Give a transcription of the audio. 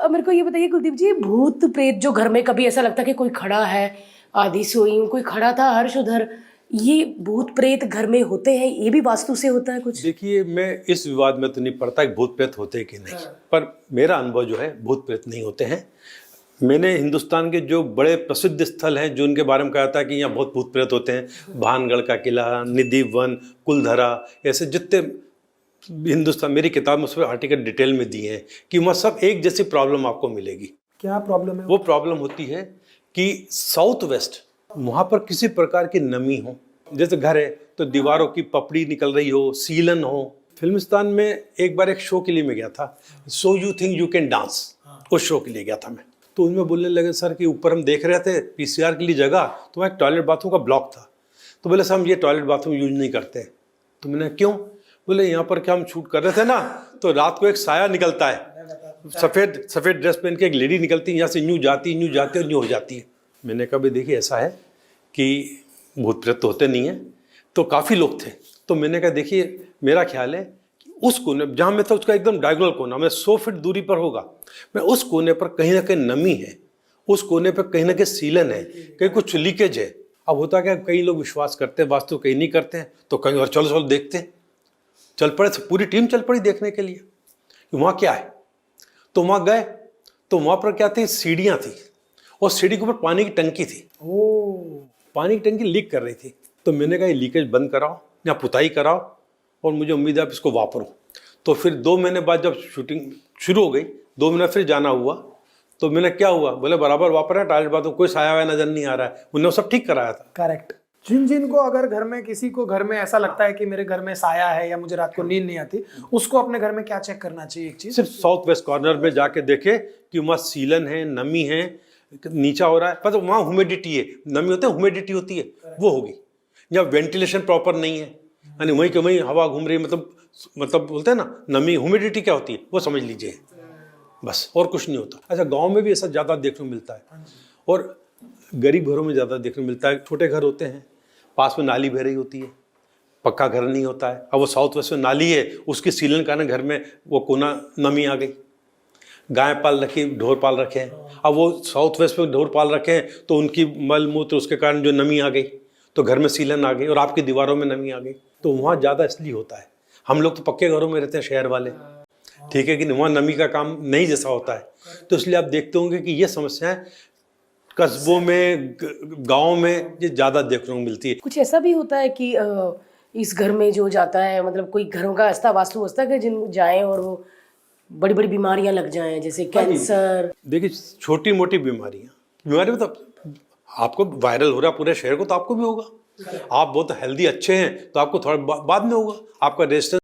अब मेरे को ये बताइए कुलदीप जी, भूत प्रेत जो घर में कभी ऐसा लगता है कि कोई खड़ा है, आधी सोई हूँ, कोई खड़ा था हर्ष उधर, ये भूत प्रेत घर में होते हैं, ये भी वास्तु से होता है कुछ? देखिए, मैं इस विवाद में तो नहीं पड़ता कि भूत प्रेत होते कि नहीं, पर मेरा अनुभव जो है भूत प्रेत नहीं होते हैं। मैंने हिंदुस्तान के जो बड़े प्रसिद्ध स्थल हैं जो उनके बारे में कहा था कि यहाँ बहुत भूत प्रेत होते हैं, भानगढ़ का किला, निधि वन, कुलधरा, ऐसे जितने हिंदुस्तान, मेरी किताब में उस पर आर्टिकल डिटेल में दिए हैं कि वहाँ सब एक जैसी प्रॉब्लम आपको मिलेगी। क्या प्रॉब्लम है? वो प्रॉब्लम होती है कि साउथ वेस्ट वहाँ पर किसी प्रकार की नमी हो, जैसे घर है तो दीवारों की पपड़ी निकल रही हो, सीलन हो। फिल्मिस्तान में एक बार एक शो के लिए मैं गया था, so you think you can dance, उस शो के लिए गया था मैं। तो उनमें बोलने लगे, सर कि ऊपर हम देख रहे थे पीसीआर के लिए जगह, तो वहाँ एक टॉयलेट बाथरूम का ब्लॉक था। तो बोले सर हम ये टॉयलेट बाथरूम यूज नहीं करते। तो मैंने क्यों? बोले यहाँ पर क्या हम शूट कर रहे थे ना, तो रात को एक साया निकलता है, सफ़ेद ड्रेस पहन के एक लेडी निकलती है, यहाँ से यूँ जाती और यूँ हो जाती है। मैंने कहा भाई देखिए ऐसा है कि भूत प्रेत तो होते नहीं हैं, तो काफ़ी लोग थे। तो मैंने कहा देखिए मेरा ख्याल है कि उस कोने जहाँ मैं था उसका एकदम डायगोनल कोना, मैं 100 फीट दूरी पर होगा, मैं उस कोने पर कहीं ना कहीं नमी है, उस कोने पर कहीं ना कहीं सीलन है, कहीं कुछ लीकेज है। अब होता क्या, कई लोग विश्वास करते हैं वास्तु, कहीं नहीं करते हैं, तो कहीं और चलो देखते हैं, चल पड़े, पूरी टीम चल पड़ी देखने के लिए कि वहाँ क्या है। तो वहाँ गए तो वहाँ पर क्या थी, सीढ़ियाँ थी और सीढ़ी के ऊपर पानी की टंकी थी। पानी की टंकी लीक कर रही थी। तो मैंने कहा ये लीकेज बंद कराओ या पुताई कराओ और मुझे उम्मीद है आप इसको वापरो। तो फिर 2 महीने बाद जब शूटिंग शुरू हो गई, 2 महीने फिर जाना हुआ, तो मैंने क्या हुआ, बोले बराबर वापर है, टॉयलेट बाथरूम कोई साया वाया नजर नहीं आ रहा है, उन्होंने सब ठीक कराया था। करेक्ट। जिनको अगर घर में किसी को घर में ऐसा लगता है कि मेरे घर में साया है या मुझे रात को नींद नहीं आती, उसको अपने घर में क्या चेक करना चाहिए? एक चीज, सिर्फ साउथ वेस्ट कॉर्नर में जाके देखे कि वहाँ सीलन है, नमी है, नीचा हो रहा है, मतलब वहाँ ह्यूमिडिटी है, नमी होती है, ह्यूमिडिटी होती है, वो होगी। या वेंटिलेशन प्रॉपर नहीं है, यानी वहीं के वहीं हवा घूम रही है, मतलब बोलते हैं ना नमी, ह्यूमिडिटी क्या होती है वो समझ लीजिए, बस और कुछ नहीं होता। अच्छा, गांव में भी ऐसा ज़्यादा देखने को मिलता है और गरीब घरों में ज़्यादा देखने को मिलता है। छोटे घर होते हैं, पास में नाली बह रही होती है, पक्का घर नहीं होता है। अब वो साउथ वेस्ट में नाली है, उसकी सीलन कारण घर में वो कोना नमी आ गई। गाय पाल रखी, ढोर पाल रखे हैं, अब वो साउथ वेस्ट में ढोर पाल रखे हैं तो उनकी मल मूत्र उसके कारण जो नमी आ गई, तो घर में सीलन आ गई और आपकी दीवारों में नमी आ गई। तो वहाँ ज़्यादा इसलिए होता है। हम लोग तो पक्के घरों में रहते हैं, शहर वाले, ठीक है कि वहाँ नमी का काम नहीं जैसा होता है, तो इसलिए आप देखते होंगे कि ये समस्याएं कस्बों में, गाँव में ये ज़्यादा देखने को मिलती है। कुछ ऐसा भी होता है कि इस घर में जो जाता है, मतलब कोई घरों का ऐसा वास्तु होता है कि जिन जाए और वो बड़ी बड़ी बीमारियां लग जाएं, जैसे कैंसर? देखिए छोटी मोटी बीमारी में तो आपको वायरल हो रहा है पूरे शहर को, तो आपको भी होगा। आप बहुत हेल्दी अच्छे हैं तो आपको थोड़ा बाद में होगा, आपका रेजिस्टेंस